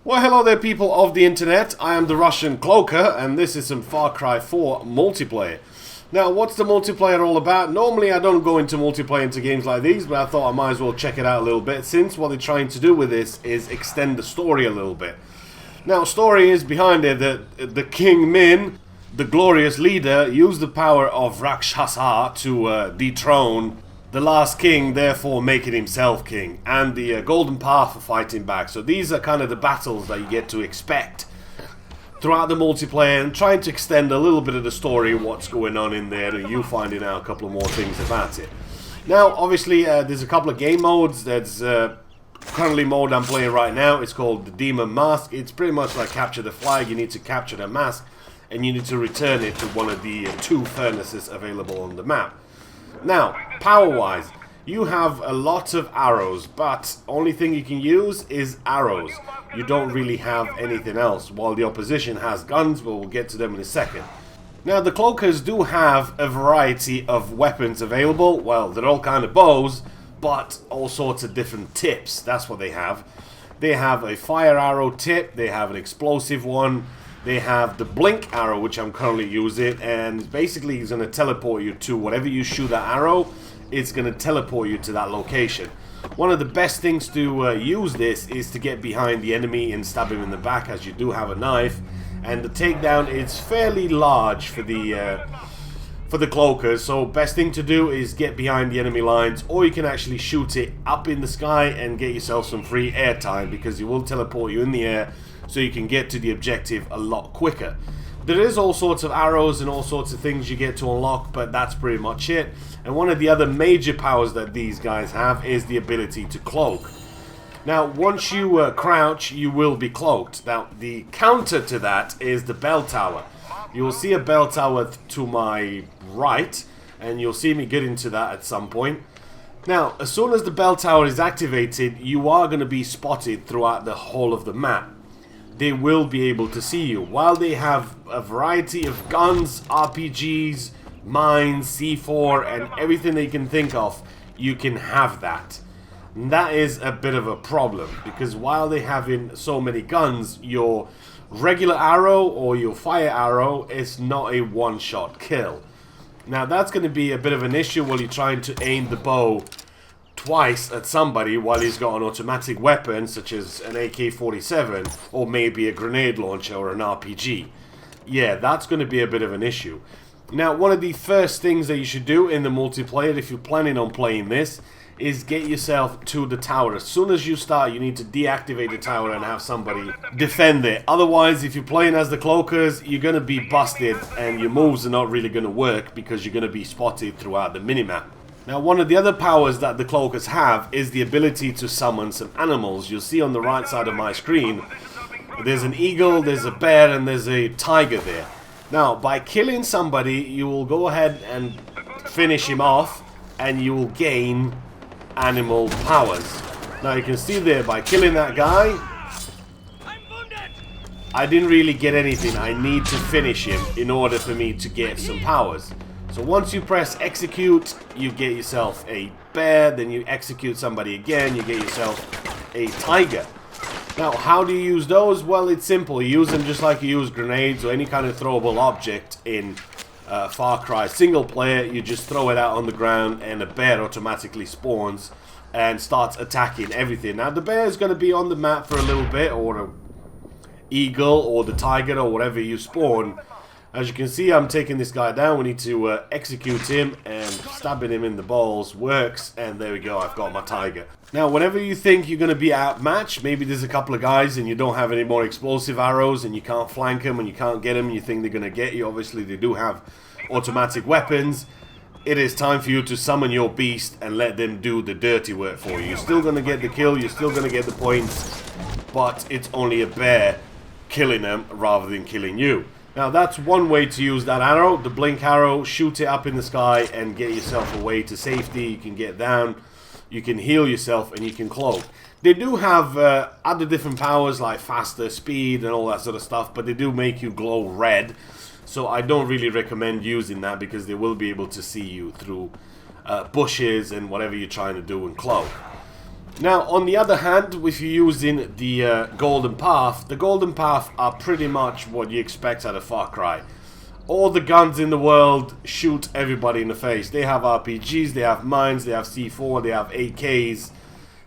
Well, hello there, people of the internet. I am the Russian Cloaker, and this is some Far Cry 4 multiplayer. Now, what's the multiplayer all about? Normally, I don't go into multiplayer into games like these, but I thought I might as well check it out a little bit, since what they're trying to do with this is extend the story a little bit. Now, story is behind it that the King Min, the glorious leader, used the power of Rakshasa to dethrone the last king, therefore making himself king, and the golden path for fighting back. So these are kind of the battles that you get to expect throughout the multiplayer, and trying to extend a little bit of the story, what's going on in there, and you finding out a couple of more things about it. Now, obviously, there's a couple of game modes. There's currently mode I'm playing right now. It's called the Demon Mask. It's pretty much like capture the flag. You need to capture the mask, and you need to return it to one of the two furnaces available on the map. Now, power-wise, you have a lot of arrows, but only thing you can use is arrows. You don't really have anything else, while the opposition has guns, but we'll get to them in a second. Now, the Cloakers do have a variety of weapons available. Well, they're all kind of bows, but all sorts of different tips. That's what they have. They have a fire arrow tip, they have an explosive one, they have the blink arrow, which I'm currently using, and basically it's going to teleport you to whatever you shoot that arrow. It's going to teleport you to that location. One of the best things to use this is to get behind the enemy and stab him in the back, as you do have a knife. And the takedown is fairly large for the Cloakers, so best thing to do is get behind the enemy lines, or you can actually shoot it up in the sky and get yourself some free air time, because it will teleport you in the air, so you can get to the objective a lot quicker. There is all sorts of arrows and all sorts of things you get to unlock, but that's pretty much it. And one of the other major powers that these guys have is the ability to cloak. Now, once you crouch, you will be cloaked. Now, the counter to that is the bell tower. You will see a bell tower to my right, and you'll see me get into that at some point. Now, as soon as the bell tower is activated, you are going to be spotted throughout the whole of the map. They will be able to see you. While they have a variety of guns, RPGs, mines, C4, and everything they can think of, you can have that. And that is a bit of a problem, because while they having so many guns, your regular arrow or your fire arrow is not a one-shot kill. Now, that's going to be a bit of an issue while you're trying to aim the bow twice at somebody while he's got an automatic weapon such as an AK-47 or maybe a grenade launcher or an RPG. Yeah, that's going to be a bit of an issue. Now, one of the first things that you should do in the multiplayer, if you're planning on playing this, is get yourself to the tower. As soon as you start, you need to deactivate the tower and have somebody defend it. Otherwise, if you're playing as the Cloakers, you're going to be busted and your moves are not really going to work, because you're going to be spotted throughout the minimap. Now, one of the other powers that the Cloakers have is the ability to summon some animals. You'll see on the right side of my screen, there's an eagle, there's a bear, and there's a tiger there. Now, by killing somebody, you will go ahead and finish him off, and you will gain animal powers. Now, you can see there, by killing that guy, I didn't really get anything. I need to finish him in order for me to get some powers. So once you press execute, you get yourself a bear, then you execute somebody again, you get yourself a tiger. Now, how do you use those? Well, it's simple. You use them just like you use grenades or any kind of throwable object in Far Cry single player. You just throw it out on the ground and a bear automatically spawns and starts attacking everything. Now, the bear is going to be on the map for a little bit, or an eagle or the tiger or whatever you spawn. As you can see, I'm taking this guy down. We need to execute him, and stabbing him in the balls works, and there we go, I've got my tiger. Now, whenever you think you're going to be outmatched, maybe there's a couple of guys and you don't have any more explosive arrows and you can't flank them and you can't get them and you think they're going to get you. Obviously, they do have automatic weapons. It is time for you to summon your beast and let them do the dirty work for you. You're still going to get the kill, you're still going to get the points, but it's only a bear killing them rather than killing you. Now, that's one way to use that arrow, the blink arrow. Shoot it up in the sky and get yourself away to safety. You can get down, you can heal yourself, and you can cloak. They do have other different powers like faster, speed, and all that sort of stuff, but they do make you glow red. So I don't really recommend using that, because they will be able to see you through bushes and whatever you're trying to do and cloak. Now, on the other hand, if you're using the Golden Path, the Golden Path are pretty much what you expect out of Far Cry. All the guns in the world shoot everybody in the face. They have RPGs, they have mines, they have C4, they have AKs,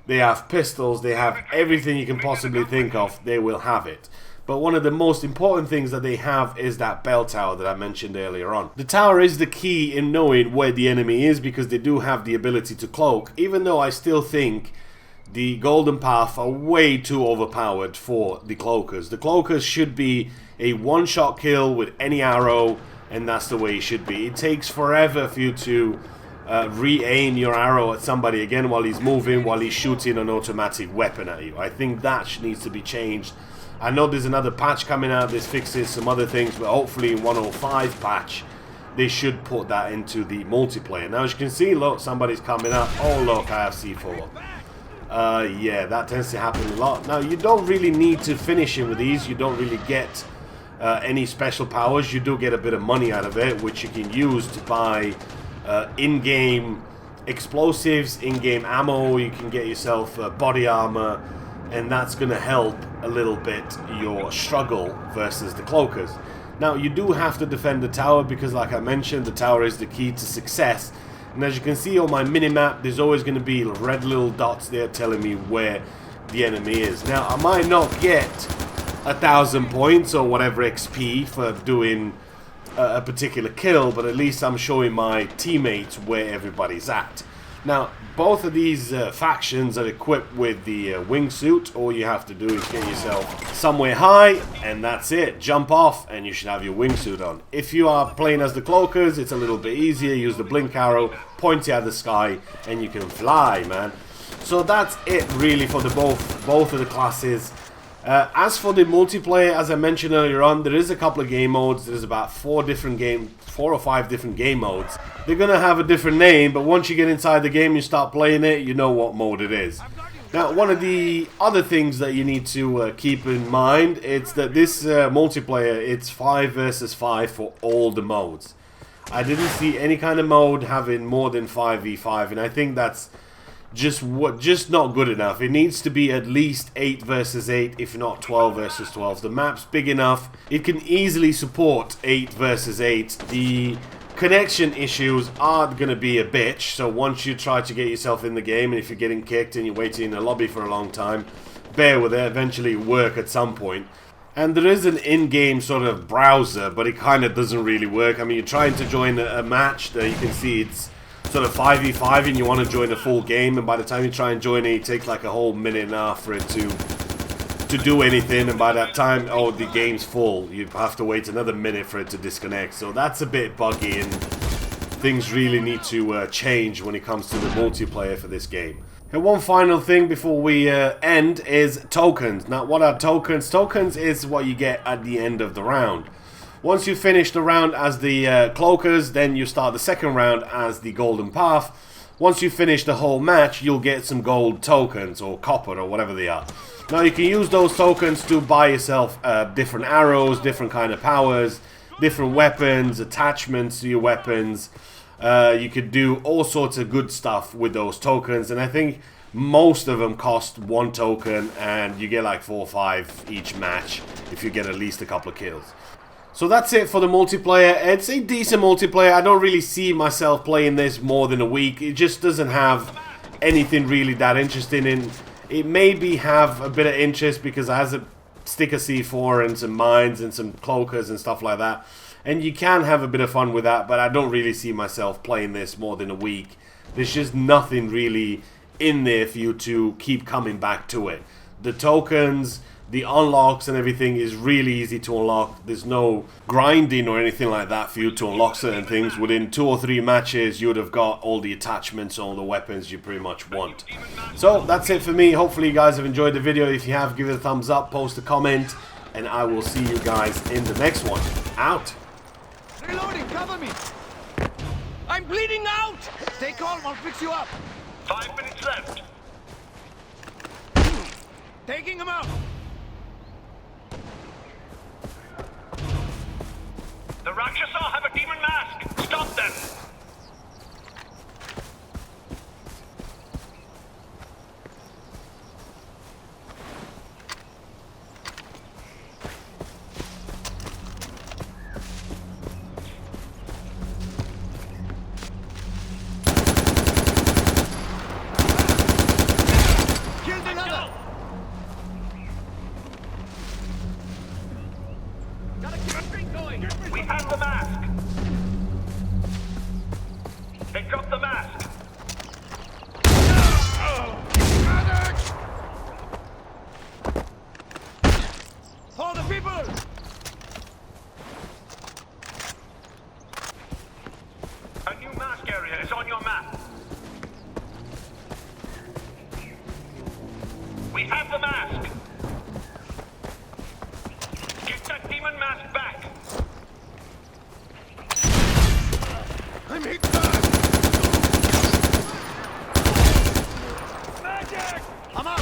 they have pistols, they have everything you can possibly think of, they will have it. But one of the most important things that they have is that bell tower that I mentioned earlier on. The tower is the key in knowing where the enemy is because they do have the ability to cloak, even though I still think the Golden Path are way too overpowered for the cloakers. The cloakers should be a one-shot kill with any arrow, and that's the way it should be. It takes forever for you to re-aim your arrow at somebody again while he's moving, while he's shooting an automatic weapon at you. I think that needs to be changed. I know there's another patch coming out, this fixes some other things, but hopefully in 105 patch, they should put that into the multiplayer. Now as you can see, look, somebody's coming up. Oh look, I have C4. Yeah, that tends to happen a lot. Now, you don't really need to finish him with these. You don't really get any special powers. You do get a bit of money out of it, which you can use to buy in-game explosives, in-game ammo. You can get yourself body armor, and that's going to help a little bit your struggle versus the cloakers. Now, you do have to defend the tower because, like I mentioned, the tower is the key to success. And as you can see on my minimap, there's always going to be red little dots there telling me where the enemy is. Now, I might not get 1,000 points or whatever XP for doing a particular kill, but at least I'm showing my teammates where everybody's at. Now, both of these factions are equipped with the wingsuit. All you have to do is get yourself somewhere high, and that's it. Jump off, and you should have your wingsuit on. If you are playing as the cloakers, it's a little bit easier. Use the blink arrow, point it at the sky, and you can fly, man. So that's it, really, for the both of the classes. As for the multiplayer, as I mentioned earlier on, there is a couple of game modes. There's about 4 or 5 different game modes. They're gonna have a different name, but once you get inside the game, you start playing it, you know what mode it is. Now, one of the other things that you need to keep in mind is that this multiplayer, it's 5 versus 5 for all the modes. I didn't see any kind of mode having more than 5v5, and I think that's just not good enough. It needs to be at least 8 versus 8, if not 12 versus 12. The map's big enough. It can easily support 8 versus 8. The connection issues are going to be a bitch, so once you try to get yourself in the game, and if you're getting kicked and you're waiting in the lobby for a long time, bear with it. Eventually it will work at some point. And there is an in-game sort of browser, but it kind of doesn't really work. I mean, you're trying to join a match that you can see it's sort of 5v5 and you want to join a full game, and by the time you try and join it, it takes like a whole minute and a half for it to do anything, and by that time, oh, the game's full. You have to wait another minute for it to disconnect. So that's a bit buggy, and things really need to change when it comes to the multiplayer for this game. And one final thing before we end is tokens. Now, what are tokens? Tokens is what you get at the end of the round. Once you finish the round as the cloakers, then you start the second round as the Golden Path. Once you finish the whole match, you'll get some gold tokens, or copper, or whatever they are. Now you can use those tokens to buy yourself different arrows, different kind of powers, different weapons, attachments to your weapons. You could do all sorts of good stuff with those tokens, and I think most of them cost 1 token, and you get like 4 or 5 each match if you get at least a couple of kills. So that's it for the multiplayer. It's a decent multiplayer. I don't really see myself playing this more than a week. It just doesn't have anything really that interesting in. It maybe have a bit of interest because it has a stick of C4 and some mines and some cloakers and stuff like that. And you can have a bit of fun with that, but I don't really see myself playing this more than a week. There's just nothing really in there for you to keep coming back to it. The tokens, the unlocks and everything is really easy to unlock. There's no grinding or anything like that for you to unlock certain things. Within 2 or 3 matches, you would have got all the attachments, all the weapons you pretty much want. So that's it for me. Hopefully you guys have enjoyed the video. If you have, give it a thumbs up, post a comment, and I will see you guys in the next one. Out. Reloading, cover me. I'm bleeding out. Stay calm, I'll fix you up. 5 minutes left. Taking him out. The Rakshasa have a demon mask! Stop them! We have the mask. They dropped the mask. All the people! A new mask area is on your map. We have the mask. Get that demon mask back. I'm hit! Magic! I'm out!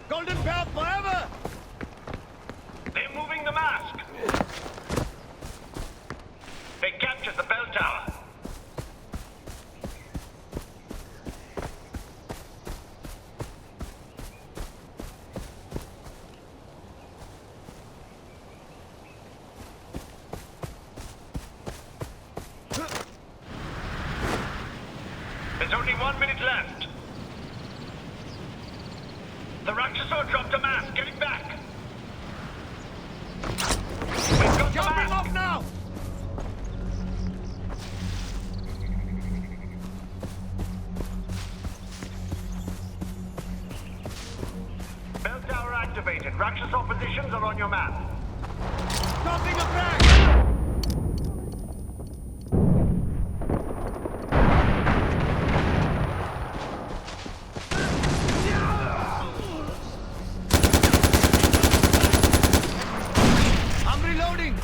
Golden path forever! They're moving the mask. They captured the bell tower. There's only 1 minute left. The Rakshasa dropped a mask. Get it back. We've got the Jumping off mask. now! Bell tower activated. Rakshasa positions are on your map. Stopping a frag! I'm reloading!